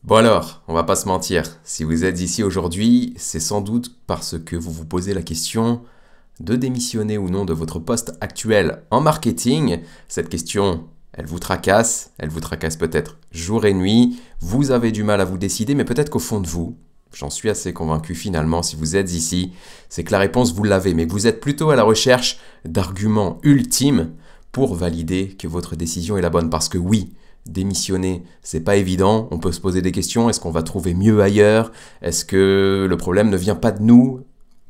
Bon alors, on va pas se mentir, si vous êtes ici aujourd'hui, c'est sans doute parce que vous vous posez la question de démissionner ou non de votre poste actuel en marketing. Cette question, elle vous tracasse peut-être jour et nuit, vous avez du mal à vous décider, mais peut-être qu'au fond de vous, j'en suis assez convaincu finalement, si vous êtes ici, c'est que la réponse vous l'avez, mais que vous êtes plutôt à la recherche d'arguments ultimes pour valider que votre décision est la bonne. Parce que oui, démissionner, c'est pas évident, on peut se poser des questions, est-ce qu'on va trouver mieux ailleurs? Est-ce que le problème ne vient pas de nous?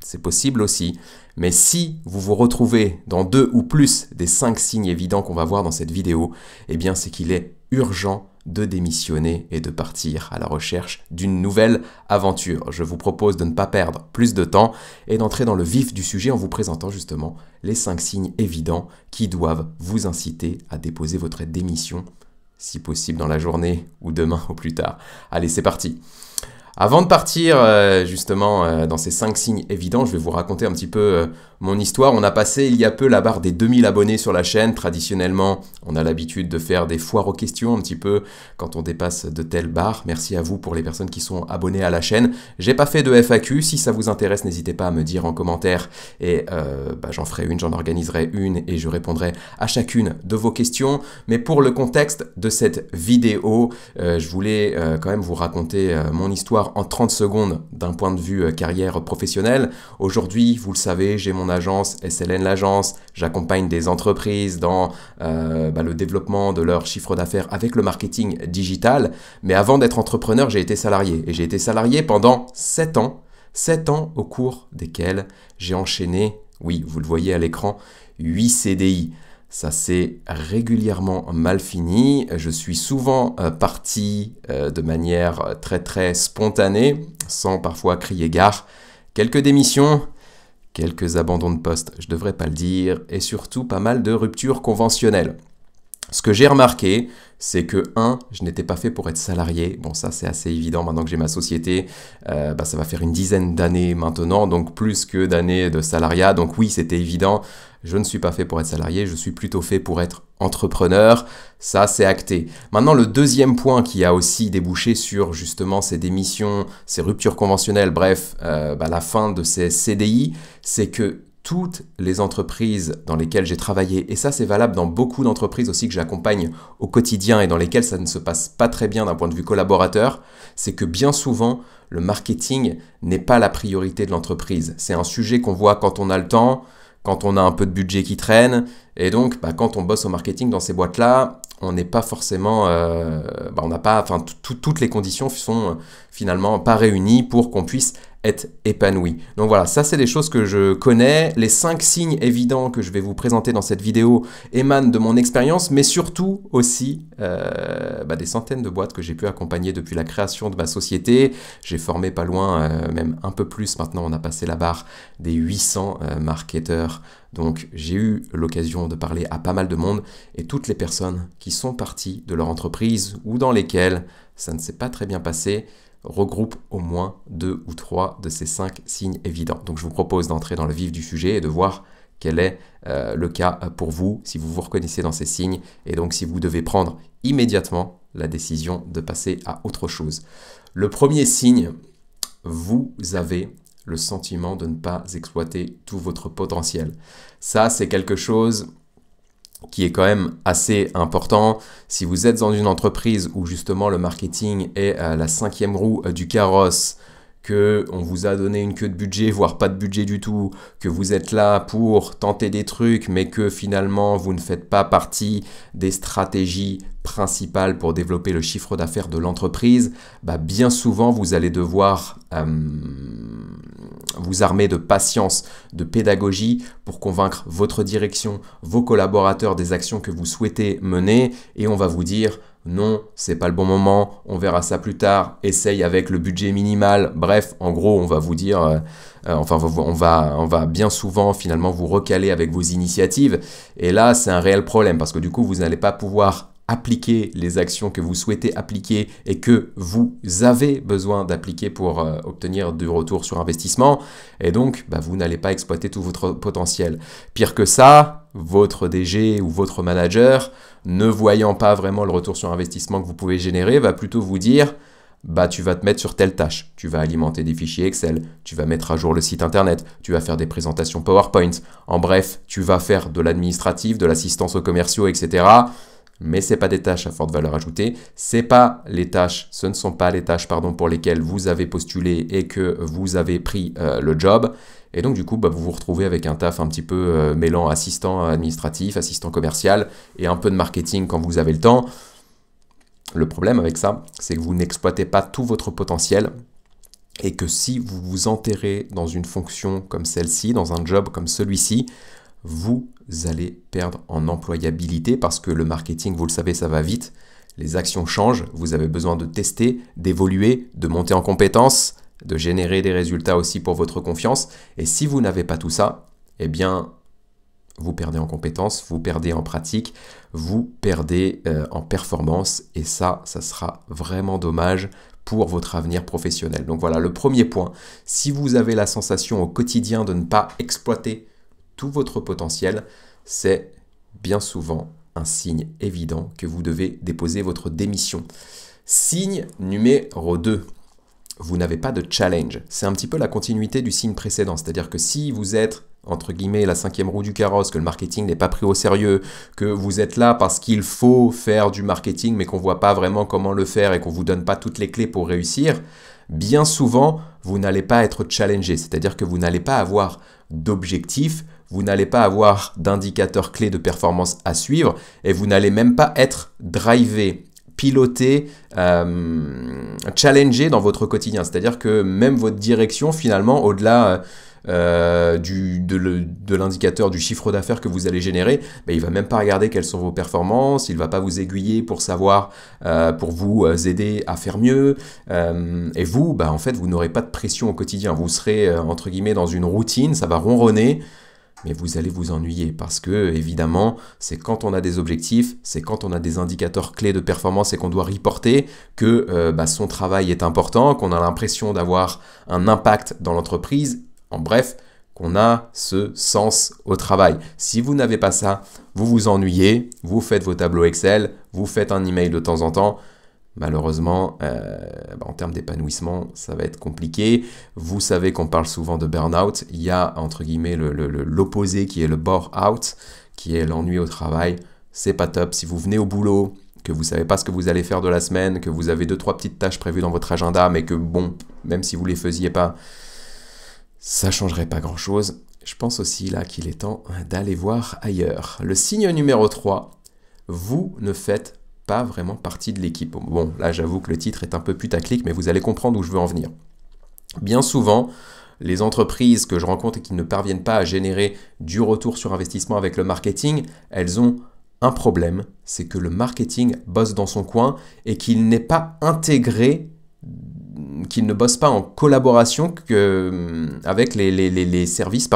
C'est possible aussi. Mais si vous vous retrouvez dans 2 ou plus des 5 signes évidents qu'on va voir dans cette vidéo, eh bien c'est qu'il est urgent de démissionner et de partir à la recherche d'une nouvelle aventure. Je vous propose de ne pas perdre plus de temps et d'entrer dans le vif du sujet en vous présentant justement les 5 signes évidents qui doivent vous inciter à déposer votre démission, si possible dans la journée ou demain au plus tard. Allez, c'est parti. Avant de partir justement dans ces 5 signes évidents, je vais vous raconter un petit peu mon histoire. On a passé il y a peu la barre des 2000 abonnés sur la chaîne. Traditionnellement, on a l'habitude de faire des foires aux questions un petit peu quand on dépasse de telles barres. Merci à vous pour les personnes qui sont abonnées à la chaîne. J'ai pas fait de FAQ. Si ça vous intéresse, n'hésitez pas à me dire en commentaire et j'en ferai une, j'en organiserai une et je répondrai à chacune de vos questions. Mais pour le contexte de cette vidéo, je voulais quand même vous raconter mon histoire en 30 secondes d'un point de vue carrière professionnelle. Aujourd'hui, vous le savez, j'ai mon agence SLN l'agence, j'accompagne des entreprises dans le développement de leur chiffre d'affaires avec le marketing digital. Mais avant d'être entrepreneur, j'ai été salarié. Et j'ai été salarié pendant 7 ans. 7 ans au cours desquels j'ai enchaîné, oui, vous le voyez à l'écran, 8 CDI. Ça s'est régulièrement mal fini. Je suis souvent parti de manière très spontanée, sans parfois crier gare. Quelques démissions, quelques abandons de poste, je devrais pas le dire, et surtout pas mal de ruptures conventionnelles. Ce que j'ai remarqué, c'est que je n'étais pas fait pour être salarié. Bon, ça c'est assez évident maintenant que j'ai ma société. Ça va faire une dizaine d'années maintenant, donc plus que d'années de salariat. Donc oui, c'était évident. Je ne suis pas fait pour être salarié, je suis plutôt fait pour être entrepreneur. Ça, c'est acté. Maintenant, le deuxième point qui a aussi débouché sur justement ces démissions, ces ruptures conventionnelles, bref, la fin de ces CDI, c'est que toutes les entreprises dans lesquelles j'ai travaillé, et ça c'est valable dans beaucoup d'entreprises aussi que j'accompagne au quotidien et dans lesquelles ça ne se passe pas très bien d'un point de vue collaborateur, c'est que bien souvent, le marketing n'est pas la priorité de l'entreprise. C'est un sujet qu'on voit quand on a le temps, quand on a un peu de budget qui traîne, et donc quand on bosse au marketing dans ces boîtes-là, on n'est pas forcément, on n'a pas, toutes les conditions sont finalement pas réunies pour qu'on puisse être épanoui. Donc voilà, ça c'est des choses que je connais. Les 5 signes évidents que je vais vous présenter dans cette vidéo émanent de mon expérience, mais surtout aussi des centaines de boîtes que j'ai pu accompagner depuis la création de ma société. J'ai formé pas loin, même un peu plus maintenant, on a passé la barre des 800 marketeurs. Donc j'ai eu l'occasion de parler à pas mal de monde et toutes les personnes qui sont parties de leur entreprise ou dans lesquelles ça ne s'est pas très bien passé regroupent au moins 2 ou 3 de ces 5 signes évidents. Donc je vous propose d'entrer dans le vif du sujet et de voir quel est le cas pour vous, si vous vous reconnaissez dans ces signes et donc si vous devez prendre immédiatement la décision de passer à autre chose. Le premier signe, vous avez le sentiment de ne pas exploiter tout votre potentiel. Ça, c'est quelque chose qui est quand même assez important. Si vous êtes dans une entreprise où justement le marketing est la 5e roue du carrosse, qu'on vous a donné une queue de budget, voire pas de budget du tout, que vous êtes là pour tenter des trucs, mais que finalement vous ne faites pas partie des stratégies principales pour développer le chiffre d'affaires de l'entreprise, bien souvent vous allez devoir vous armer de patience, de pédagogie pour convaincre votre direction, vos collaborateurs des actions que vous souhaitez mener et on va vous dire non, c'est pas le bon moment, on verra ça plus tard, essaye avec le budget minimal. Bref, en gros, on va vous dire, on va bien souvent finalement vous recaler avec vos initiatives. Et là, c'est un réel problème parce que du coup, vous n'allez pas pouvoir appliquer les actions que vous souhaitez appliquer et que vous avez besoin d'appliquer pour obtenir du retour sur investissement. Et donc, vous n'allez pas exploiter tout votre potentiel. Pire que ça, votre DG ou votre manager, ne voyant pas vraiment le retour sur investissement que vous pouvez générer, va plutôt vous dire bah tu vas te mettre sur telle tâche. Tu vas alimenter des fichiers Excel, tu vas mettre à jour le site internet, tu vas faire des présentations PowerPoint. En bref, tu vas faire de l'administratif, de l'assistance aux commerciaux, etc. Mais ce n'est pas des tâches à forte valeur ajoutée. Ce ne sont pas les tâches pour lesquelles vous avez postulé et que vous avez pris le job. Et donc, du coup, bah, vous vous retrouvez avec un taf un petit peu mêlant assistant administratif, assistant commercial et un peu de marketing quand vous avez le temps. Le problème avec ça, c'est que vous n'exploitez pas tout votre potentiel et que si vous vous enterrez dans une fonction comme celle-ci, dans un job comme celui-ci, vous allez perdre en employabilité parce que le marketing, vous le savez, ça va vite. Les actions changent, vous avez besoin de tester, d'évoluer, de monter en compétences, de générer des résultats aussi pour votre confiance. Et si vous n'avez pas tout ça, eh bien, vous perdez en compétences, vous perdez en pratique, vous perdez en performance. Et ça sera vraiment dommage pour votre avenir professionnel. Donc voilà, le premier point. Si vous avez la sensation au quotidien de ne pas exploiter tout votre potentiel, c'est bien souvent un signe évident que vous devez déposer votre démission. Signe numéro 2. Vous n'avez pas de challenge. C'est un petit peu la continuité du signe précédent. C'est-à-dire que si vous êtes, entre guillemets, la 5e roue du carrosse, que le marketing n'est pas pris au sérieux, que vous êtes là parce qu'il faut faire du marketing, mais qu'on ne voit pas vraiment comment le faire et qu'on ne vous donne pas toutes les clés pour réussir, bien souvent, vous n'allez pas être challengé. C'est-à-dire que vous n'allez pas avoir d'objectif, vous n'allez pas avoir d'indicateurs clés de performance à suivre et vous n'allez même pas être drivé, piloté, challengé dans votre quotidien. C'est-à-dire que même votre direction, finalement, au-delà de l'indicateur du chiffre d'affaires que vous allez générer, ben, il ne va même pas regarder quelles sont vos performances, il ne va pas vous aiguiller pour savoir, pour vous aider à faire mieux. Et vous, ben, en fait, vous n'aurez pas de pression au quotidien. Vous serez, entre guillemets, dans une routine, ça va ronronner. Mais vous allez vous ennuyer parce que, évidemment, c'est quand on a des objectifs, c'est quand on a des indicateurs clés de performance et qu'on doit reporter que son travail est important, qu'on a l'impression d'avoir un impact dans l'entreprise. En bref, qu'on a ce sens au travail. Si vous n'avez pas ça, vous vous ennuyez, vous faites vos tableaux Excel, vous faites un email de temps en temps. Malheureusement, en termes d'épanouissement, ça va être compliqué. Vous savez qu'on parle souvent de burn-out. Il y a, entre guillemets, l'opposé qui est le bore-out, qui est l'ennui au travail. C'est pas top. Si vous venez au boulot, que vous ne savez pas ce que vous allez faire de la semaine, que vous avez 2-3 petites tâches prévues dans votre agenda, mais que bon, même si vous ne les faisiez pas, ça ne changerait pas grand-chose. Je pense aussi là qu'il est temps d'aller voir ailleurs. Le signe numéro 3, vous ne faites pas vraiment partie de l'équipe. Bon, là j'avoue que le titre est un peu putaclic, mais vous allez comprendre où je veux en venir. Bien souvent, les entreprises que je rencontre et qui ne parviennent pas à générer du retour sur investissement avec le marketing, elles ont un problème, c'est que le marketing bosse dans son coin et qu'il n'est pas intégré, qu'il ne bosse pas en collaboration avec les services,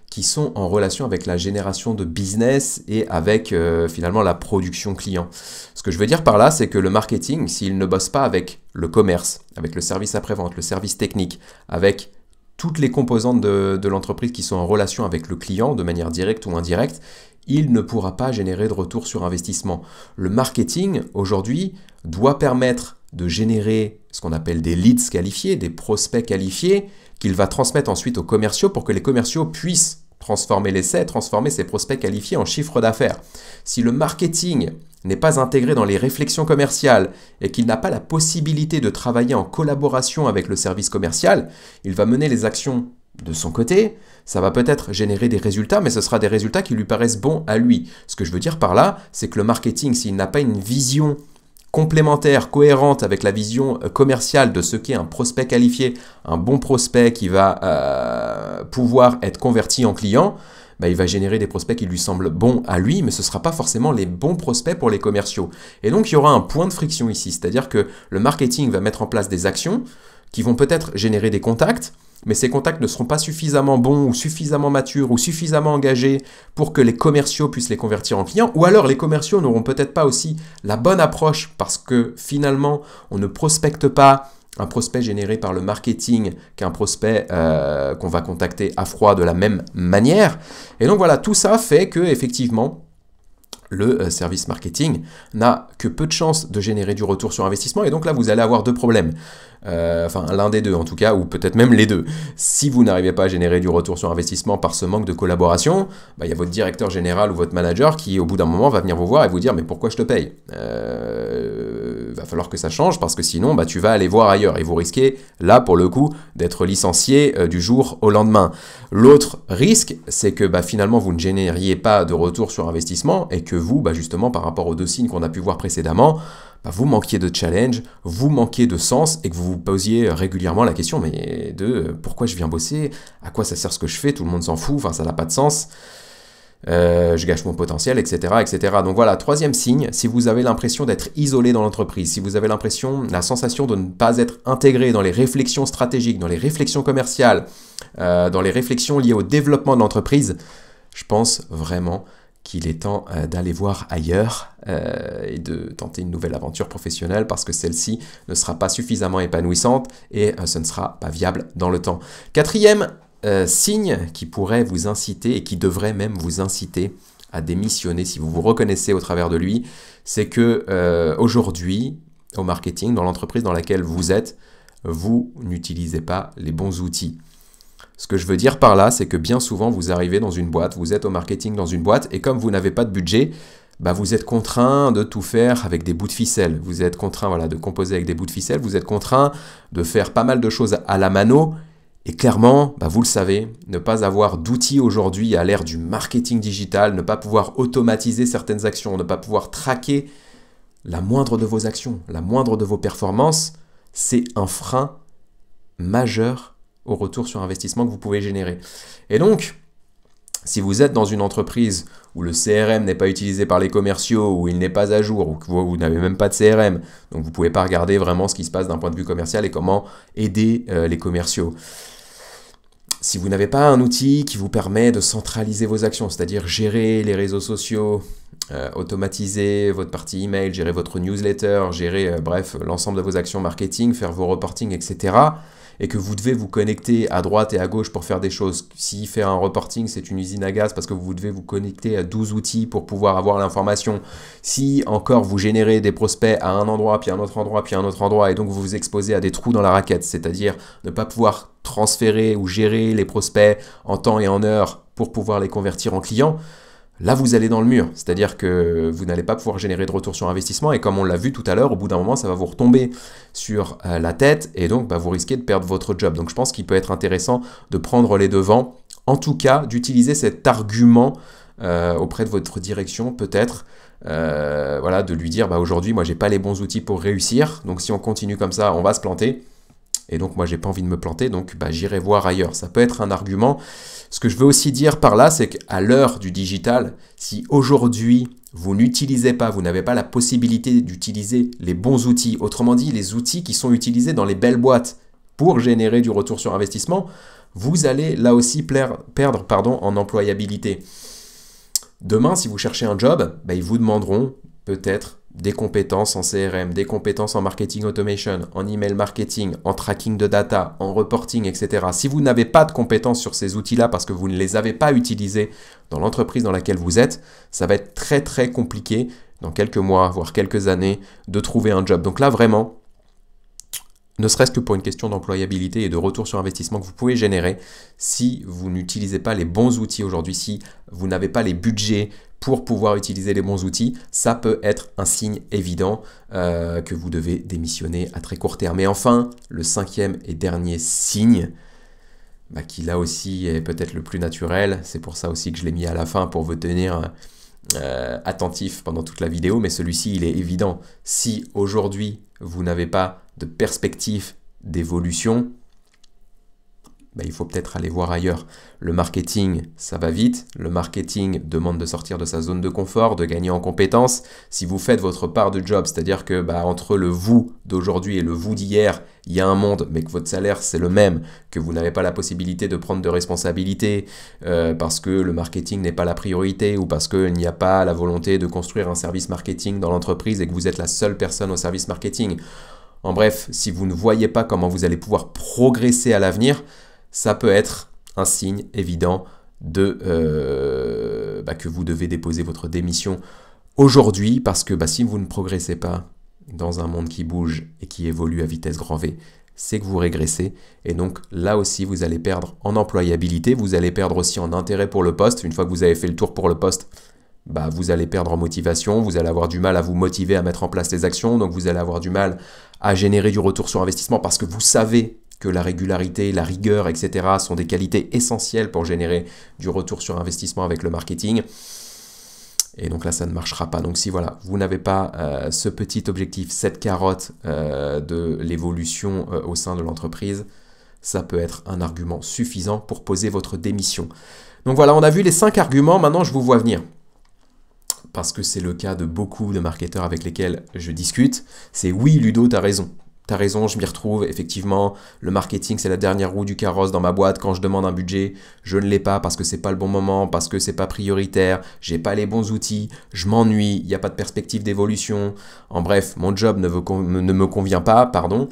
qui sont en relation avec la génération de business et avec finalement la production client. Ce que je veux dire par là, c'est que le marketing, s'il ne bosse pas avec le commerce, avec le service après-vente, le service technique, avec toutes les composantes de l'entreprise qui sont en relation avec le client de manière directe ou indirecte, il ne pourra pas générer de retour sur investissement. Le marketing, aujourd'hui, doit permettre de générer ce qu'on appelle des leads qualifiés, des prospects qualifiés, qu'il va transmettre ensuite aux commerciaux pour que les commerciaux puissent transformer ces prospects qualifiés en chiffre d'affaires. Si le marketing n'est pas intégré dans les réflexions commerciales et qu'il n'a pas la possibilité de travailler en collaboration avec le service commercial, il va mener les actions de son côté, ça va peut-être générer des résultats, mais ce sera des résultats qui lui paraissent bons à lui. Ce que je veux dire par là, c'est que le marketing, s'il n'a pas une vision complémentaire, cohérente avec la vision commerciale de ce qu'est un prospect qualifié, un bon prospect qui va pouvoir être converti en client, il va générer des prospects qui lui semblent bons à lui, mais ce ne sera pas forcément les bons prospects pour les commerciaux. Et donc, il y aura un point de friction ici, c'est-à-dire que le marketing va mettre en place des actions qui vont peut-être générer des contacts, mais ces contacts ne seront pas suffisamment bons ou suffisamment matures ou suffisamment engagés pour que les commerciaux puissent les convertir en clients, ou alors les commerciaux n'auront peut-être pas aussi la bonne approche parce que finalement, on ne prospecte pas un prospect généré par le marketing qu'un prospect qu'on va contacter à froid de la même manière. Et donc voilà, tout ça fait que effectivement, le service marketing n'a que peu de chances de générer du retour sur investissement et donc là vous allez avoir deux problèmes. Enfin l'un des deux en tout cas, ou peut-être même les deux. Si vous n'arrivez pas à générer du retour sur investissement par ce manque de collaboration, il y a votre directeur général ou votre manager qui au bout d'un moment va venir vous voir et vous dire mais pourquoi je te paye, va falloir que ça change parce que sinon tu vas aller voir ailleurs et vous risquez là pour le coup d'être licencié du jour au lendemain. L'autre risque c'est que finalement vous ne génériez pas de retour sur investissement et que vous justement par rapport aux deux signes qu'on a pu voir précédemment, vous manquiez de challenge, vous manquiez de sens et que vous vous posiez régulièrement la question mais de pourquoi je viens bosser, à quoi ça sert ce que je fais, tout le monde s'en fout, ça n'a pas de sens, je gâche mon potentiel, etc., etc. Donc voilà, troisième signe, si vous avez l'impression d'être isolé dans l'entreprise, si vous avez la sensation de ne pas être intégré dans les réflexions stratégiques, dans les réflexions commerciales, dans les réflexions liées au développement de l'entreprise, je pense vraiment qu'il est temps d'aller voir ailleurs et de tenter une nouvelle aventure professionnelle parce que celle-ci ne sera pas suffisamment épanouissante et ce ne sera pas viable dans le temps. Quatrième signe qui pourrait vous inciter et qui devrait même vous inciter à démissionner si vous vous reconnaissez au travers de lui, c'est que aujourd'hui, au marketing, dans l'entreprise dans laquelle vous êtes, vous n'utilisez pas les bons outils. Ce que je veux dire par là, c'est que bien souvent, vous arrivez dans une boîte, vous êtes au marketing dans une boîte, et comme vous n'avez pas de budget, vous êtes contraint de tout faire avec des bouts de ficelle. Vous êtes contraint de composer avec des bouts de ficelle, vous êtes contraint de faire pas mal de choses à la mano, et clairement, vous le savez, ne pas avoir d'outils aujourd'hui à l'ère du marketing digital, ne pas pouvoir automatiser certaines actions, ne pas pouvoir traquer la moindre de vos actions, la moindre de vos performances, c'est un frein majeur au retour sur investissement que vous pouvez générer. Et donc, si vous êtes dans une entreprise où le CRM n'est pas utilisé par les commerciaux, où il n'est pas à jour, ou que vous n'avez même pas de CRM, donc vous ne pouvez pas regarder vraiment ce qui se passe d'un point de vue commercial et comment aider les commerciaux. Si vous n'avez pas un outil qui vous permet de centraliser vos actions, c'est-à-dire gérer les réseaux sociaux, automatiser votre partie email, gérer votre newsletter, gérer bref l'ensemble de vos actions marketing, faire vos reportings, etc., et que vous devez vous connecter à droite et à gauche pour faire des choses. Si faire un reporting, c'est une usine à gaz parce que vous devez vous connecter à 12 outils pour pouvoir avoir l'information. Si encore vous générez des prospects à un endroit, puis à un autre endroit, puis à un autre endroit, et donc vous vous exposez à des trous dans la raquette, c'est-à-dire ne pas pouvoir transférer ou gérer les prospects en temps et en heure pour pouvoir les convertir en clients, là, vous allez dans le mur, c'est-à-dire que vous n'allez pas pouvoir générer de retour sur investissement et comme on l'a vu tout à l'heure, au bout d'un moment, ça va vous retomber sur la tête et donc vous risquez de perdre votre job. Donc je pense qu'il peut être intéressant de prendre les devants, en tout cas d'utiliser cet argument auprès de votre direction peut-être, de lui dire aujourd'hui, moi j'ai pas les bons outils pour réussir, donc si on continue comme ça, on va se planter. Et donc moi j'ai pas envie de me planter, donc j'irai voir ailleurs. Ça peut être un argument. Ce que je veux aussi dire par là, c'est qu'à l'heure du digital, si aujourd'hui vous n'utilisez pas, vous n'avez pas la possibilité d'utiliser les bons outils, autrement dit les outils qui sont utilisés dans les belles boîtes pour générer du retour sur investissement, vous allez là aussi perdre en employabilité. Demain, si vous cherchez un job, ils vous demanderont peut-être des compétences en CRM, des compétences en marketing automation, en email marketing, en tracking de data, en reporting, etc. Si vous n'avez pas de compétences sur ces outils-là parce que vous ne les avez pas utilisés dans l'entreprise dans laquelle vous êtes, ça va être très très compliqué dans quelques mois, voire quelques années, de trouver un job. Donc là vraiment, ne serait-ce que pour une question d'employabilité et de retour sur investissement que vous pouvez générer, si vous n'utilisez pas les bons outils aujourd'hui, si vous n'avez pas les budgets pour pouvoir utiliser les bons outils, ça peut être un signe évident que vous devez démissionner à très court terme. Et enfin, le cinquième et dernier signe, qui là aussi est peut-être le plus naturel, c'est pour ça aussi que je l'ai mis à la fin pour vous tenir attentif pendant toute la vidéo, mais celui-ci il est évident. Si aujourd'hui vous n'avez pas de perspective d'évolution, il faut peut-être aller voir ailleurs. Le marketing, ça va vite. Le marketing demande de sortir de sa zone de confort, de gagner en compétences. Si vous faites votre part de job, c'est-à-dire que entre le vous d'aujourd'hui et le vous d'hier, il y a un monde, mais que votre salaire c'est le même, que vous n'avez pas la possibilité de prendre de responsabilités parce que le marketing n'est pas la priorité ou parce qu'il n'y a pas la volonté de construire un service marketing dans l'entreprise et que vous êtes la seule personne au service marketing. En bref, si vous ne voyez pas comment vous allez pouvoir progresser à l'avenir, ça peut être un signe évident que vous devez déposer votre démission aujourd'hui, parce que si vous ne progressez pas dans un monde qui bouge et qui évolue à vitesse grand V, c'est que vous régressez. Et donc là aussi, vous allez perdre en employabilité, vous allez perdre aussi en intérêt pour le poste. Une fois que vous avez fait le tour pour le poste, vous allez perdre en motivation, vous allez avoir du mal à vous motiver à mettre en place les actions, donc vous allez avoir du mal à générer du retour sur investissement parce que vous savez que la régularité, la rigueur, etc. sont des qualités essentielles pour générer du retour sur investissement avec le marketing. Et donc là, ça ne marchera pas. Donc si voilà, vous n'avez pas ce petit objectif, cette carotte de l'évolution au sein de l'entreprise, ça peut être un argument suffisant pour poser votre démission. Donc voilà, on a vu les 5 arguments, maintenant je vous vois venir. Parce que c'est le cas de beaucoup de marketeurs avec lesquels je discute, c'est oui Ludo, t'as raison. T'as raison, je m'y retrouve, effectivement, le marketing c'est la dernière roue du carrosse dans ma boîte. Quand je demande un budget, je ne l'ai pas parce que c'est pas le bon moment, parce que c'est pas prioritaire, j'ai pas les bons outils, je m'ennuie, il n'y a pas de perspective d'évolution. En bref, mon job ne me convient pas, pardon.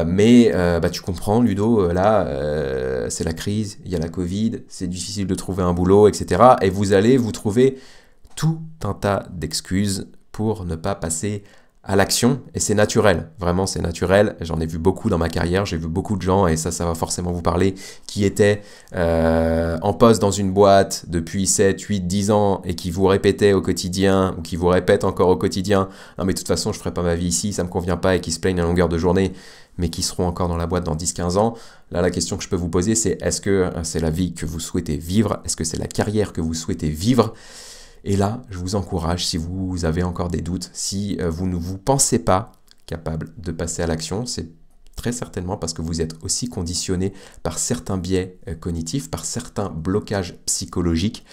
Mais tu comprends Ludo, là c'est la crise, il y a la Covid, c'est difficile de trouver un boulot, etc. Et vous allez vous trouver tout un tas d'excuses pour ne pas passer à l'action, et c'est naturel, vraiment c'est naturel, j'en ai vu beaucoup dans ma carrière, j'ai vu beaucoup de gens, et ça va forcément vous parler, qui étaient en poste dans une boîte depuis 7, 8, 10 ans, et qui vous répétaient au quotidien, ou qui vous répètent encore au quotidien, non mais de toute façon je ferai pas ma vie ici, ça me convient pas, et qui se plaignent à longueur de journée, mais qui seront encore dans la boîte dans 10-15 ans. Là la question que je peux vous poser c'est, est-ce que c'est la vie que vous souhaitez vivre, est-ce que c'est la carrière que vous souhaitez vivre? Et là, je vous encourage, si vous avez encore des doutes, si vous ne vous pensez pas capable de passer à l'action, c'est très certainement parce que vous êtes aussi conditionné par certains biais cognitifs, par certains blocages psychologiques.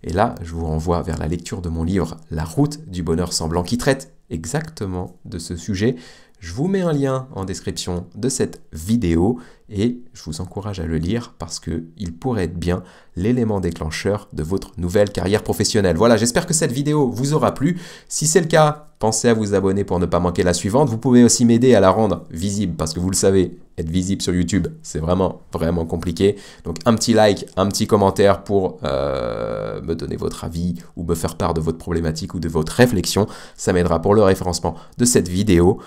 Et là, je vous renvoie vers la lecture de mon livre « La route du bonheur semblant » qui traite exactement de ce sujet. Je vous mets un lien en description de cette vidéo et je vous encourage à le lire parce qu'il pourrait être bien l'élément déclencheur de votre nouvelle carrière professionnelle. Voilà, j'espère que cette vidéo vous aura plu. Si c'est le cas, pensez à vous abonner pour ne pas manquer la suivante. Vous pouvez aussi m'aider à la rendre visible parce que vous le savez, être visible sur YouTube, c'est vraiment compliqué. Donc un petit like, un petit commentaire pour me donner votre avis ou me faire part de votre problématique ou de votre réflexion. Ça m'aidera pour le référencement de cette vidéo.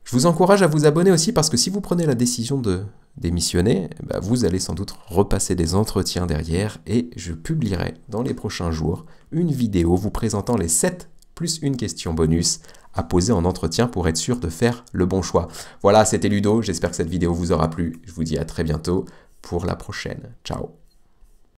Je vous encourage à vous abonner aussi parce que si vous prenez la décision de démissionner, vous allez sans doute repasser des entretiens derrière et je publierai dans les prochains jours une vidéo vous présentant les 7 plus une question bonus à poser en entretien pour être sûr de faire le bon choix. Voilà, c'était Ludo, j'espère que cette vidéo vous aura plu. Je vous dis à très bientôt pour la prochaine. Ciao.